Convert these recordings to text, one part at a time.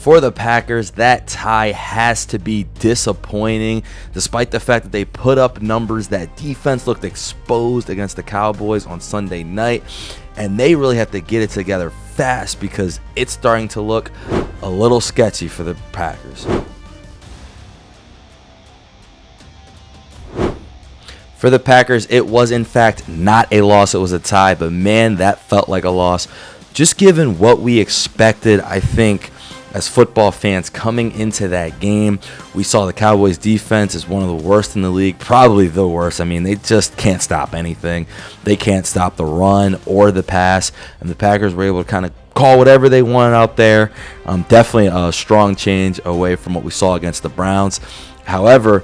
For the Packers, that tie has to be disappointing, despite the fact that they put up numbers. That defense looked exposed against the Cowboys on Sunday night, and they really have to get it together fast because it's starting to look a little sketchy for the Packers. For the Packers, it was in fact not a loss, it was a tie, but man, that felt like a loss. Just given what we expected, I think, as football fans coming into that game, we saw the Cowboys defense is one of the worst in the league, probably the worst. I mean, they just can't stop anything. They can't stop the run or the pass, and the Packers were able to kind of call whatever they wanted out there. Definitely a strong change away from what we saw against the Browns. However,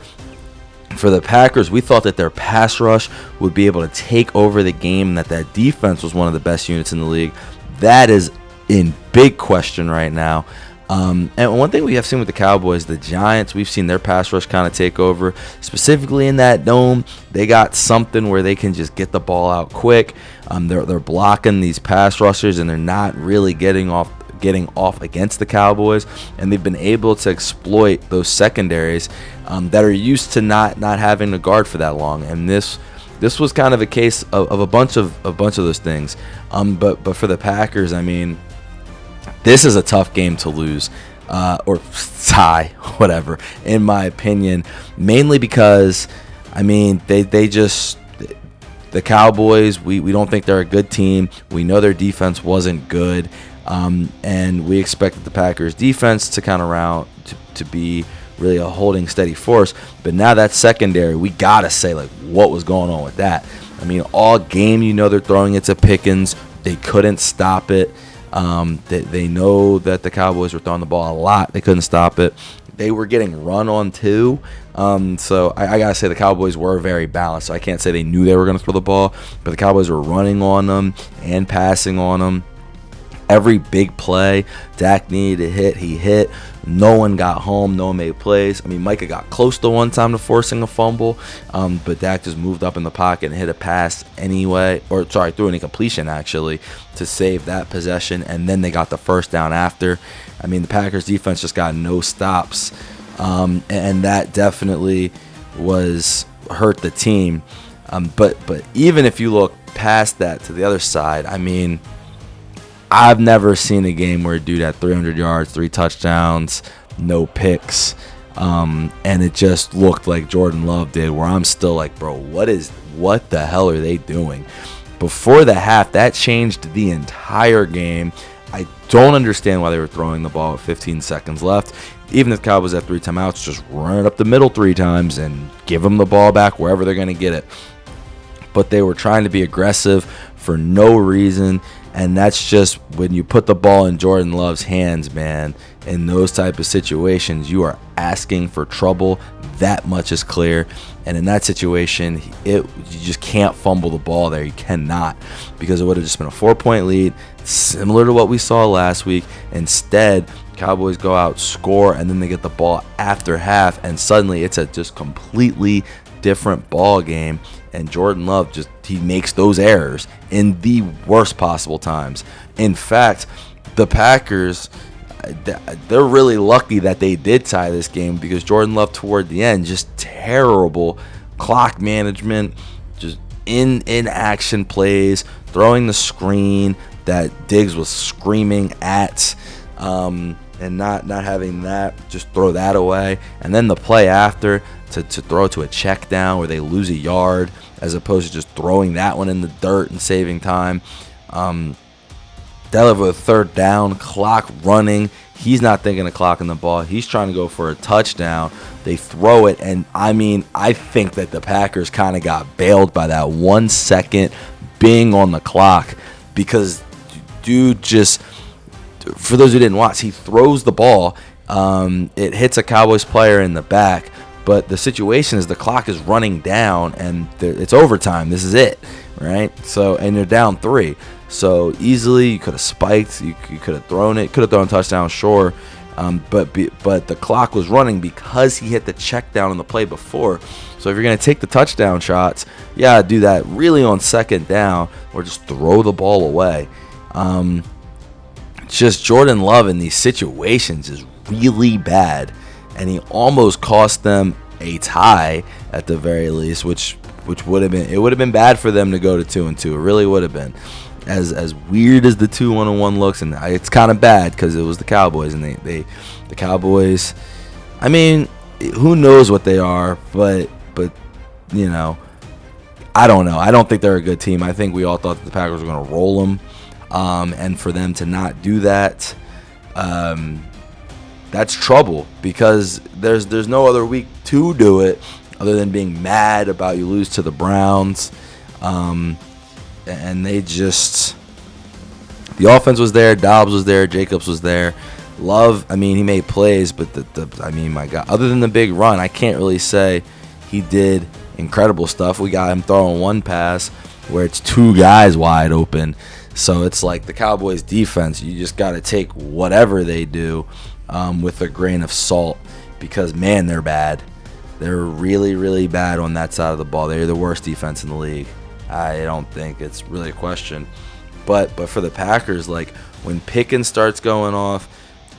for the Packers, we thought that their pass rush would be able to take over the game and that defense was one of the best units in the league. That is in big question right now. And one thing we have seen with the Cowboys, the Giants, we've seen their pass rush kind of take over. Specifically in that dome, they got something where they can just get the ball out quick. They're blocking these pass rushers, and they're not really getting off against the Cowboys, and they've been able to exploit those secondaries that are used to not having to guard for that long. And this was kind of a case of a bunch of those things. But for the Packers, I mean, this is a tough game to lose or tie, whatever, in my opinion, mainly because, I mean, the Cowboys, we don't think they're a good team. We know their defense wasn't good. And we expected the Packers defense to kind of to be really a holding steady force. But now that secondary, we got to say, like, what was going on with that? I mean, all game, they're throwing it to Pickens. They couldn't stop it. They know that the Cowboys were throwing the ball a lot. They couldn't stop it. They were getting run on too. So I got to say the Cowboys were very balanced. So I can't say they knew they were going to throw the ball, but the Cowboys were running on them and passing on them. Every big play Dak needed to hit, he hit. No one got home. No one made plays. I mean, Micah got close to one time to forcing a fumble, but Dak just moved up in the pocket and hit a pass anyway, threw an incompletion actually to save that possession, and then they got the first down after. I mean, the Packers defense just got no stops, and that definitely hurt the team. But even if you look past that to the other side, I mean, I've never seen a game where a dude had 300 yards, 3 touchdowns, no picks, and it just looked like Jordan Love did, where I'm still like, bro, what the hell are they doing? Before the half, that changed the entire game. I don't understand why they were throwing the ball with 15 seconds left. Even if the Cowboys had 3 timeouts, just run it up the middle 3 times and give them the ball back wherever they're going to get it. But they were trying to be aggressive for no reason. And that's just when you put the ball in Jordan Love's hands, man, in those type of situations, you are asking for trouble. That much is clear. And in that situation, you just can't fumble the ball there. You cannot, because it would have just been a 4-point lead, similar to what we saw last week. Instead, Cowboys go out, score, and then they get the ball after half, and suddenly it's a just completely different ball game. And Jordan Love he makes those errors in the worst possible times. In fact, the Packers, they're really lucky that they did tie this game, because Jordan Love toward the end, just terrible clock management, just in-action plays, throwing the screen that Diggs was screaming at, and not having that, just throw that away. And then the play after to throw to a check down where they lose a yard, as opposed to just throwing that one in the dirt and saving time. Deliver with 3rd down, clock running. He's not thinking of clocking the ball. He's trying to go for a touchdown. They throw it, and I mean, I think that the Packers kind of got bailed by that 1 second being on the clock, because dude just, for those who didn't watch, he throws the ball. It hits a Cowboys player in the back, but the situation is the clock is running down, and it's overtime. This is it, right? So, and you're down 3. So easily you could have spiked. You could have thrown it. Could have thrown a touchdown, sure. But the clock was running because he hit the check down on the play before. So if you're going to take the touchdown shots, do that really on 2nd down, or just throw the ball away. just Jordan Love in these situations is really bad, and he almost cost them a tie at the very least, which would have been bad for them to go to 2-2. It really would have been. As weird as the 2-1-1 looks, and it's kind of bad because it was the Cowboys, and the Cowboys. I mean, who knows what they are, but you know, I don't know. I don't think they're a good team. I think we all thought that the Packers were going to roll them, and for them to not do that, that's trouble, because there's no other week to do it other than being mad about you lose to the Browns. And they just, the offense was there, Dobbs was there, Jacobs was there. Love, I mean, he made plays, but I mean, my God, other than the big run, I can't really say he did incredible stuff. We got him throwing one pass where it's two guys wide open. So it's like the Cowboys defense, you just got to take whatever they do with a grain of salt, because, man, they're bad. They're really, really bad on that side of the ball. They're the worst defense in the league. I don't think it's really a question. But for the Packers, like, when Pickens starts going off,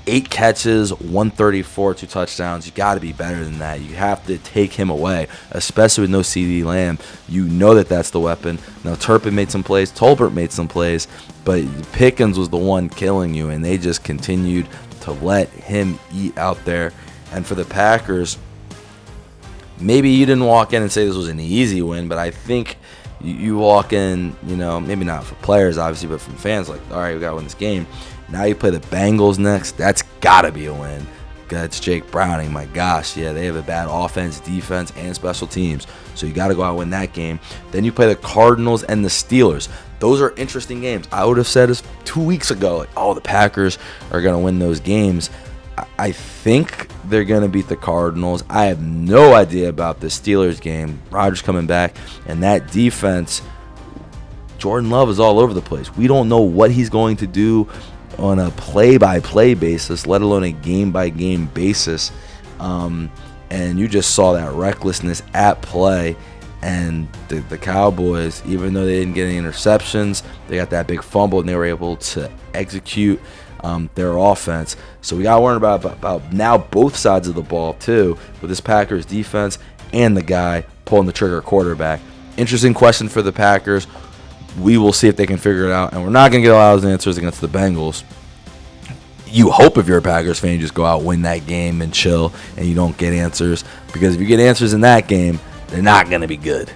8 catches, 134, 2 touchdowns, you got to be better than that. You have to take him away, especially with no CeeDee Lamb. You know that that's the weapon. Now, Turpin made some plays, Tolbert made some plays, but Pickens was the one killing you, and they just continued to let him eat out there. And for the Packers, maybe you didn't walk in and say this was an easy win, but I think you walk in, you know, maybe not for players, obviously, but from fans, like, all right, we got to win this game. Now you play the Bengals next. That's got to be a win. That's Jake Browning. My gosh, yeah, they have a bad offense, defense, and special teams. So you got to go out and win that game. Then you play the Cardinals and the Steelers. Those are interesting games. I would have said this 2 weeks ago, like, oh, the Packers are going to win those games. I think they're going to beat the Cardinals. I have no idea about the Steelers game. Rodgers coming back, and that defense, Jordan Love is all over the place. We don't know what he's going to do on a play-by-play basis, let alone a game-by-game basis. And you just saw that recklessness at play. And the Cowboys, even though they didn't get any interceptions, they got that big fumble, and they were able to execute their offense. So we got to worry about now both sides of the ball too, with this Packers defense and the guy pulling the trigger, quarterback. Interesting question for the Packers. We will see if they can figure it out, and we're not going to get a lot of those answers against the Bengals. You hope, if you're a Packers fan, you just go out, win that game, and chill, and you don't get answers, because if you get answers in that game, they're not going to be good.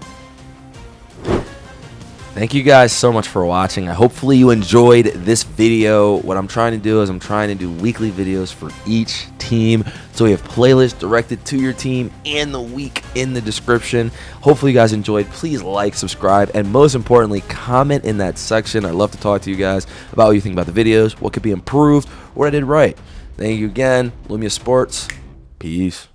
Thank you guys so much for watching. Hopefully you enjoyed this video. What I'm trying to do is I'm trying to do weekly videos for each team. So we have playlists directed to your team and the week in the description. Hopefully you guys enjoyed. Please like, subscribe, and most importantly, comment in that section. I'd love to talk to you guys about what you think about the videos, what could be improved, what I did right. Thank you again. Lumia Sports. Peace.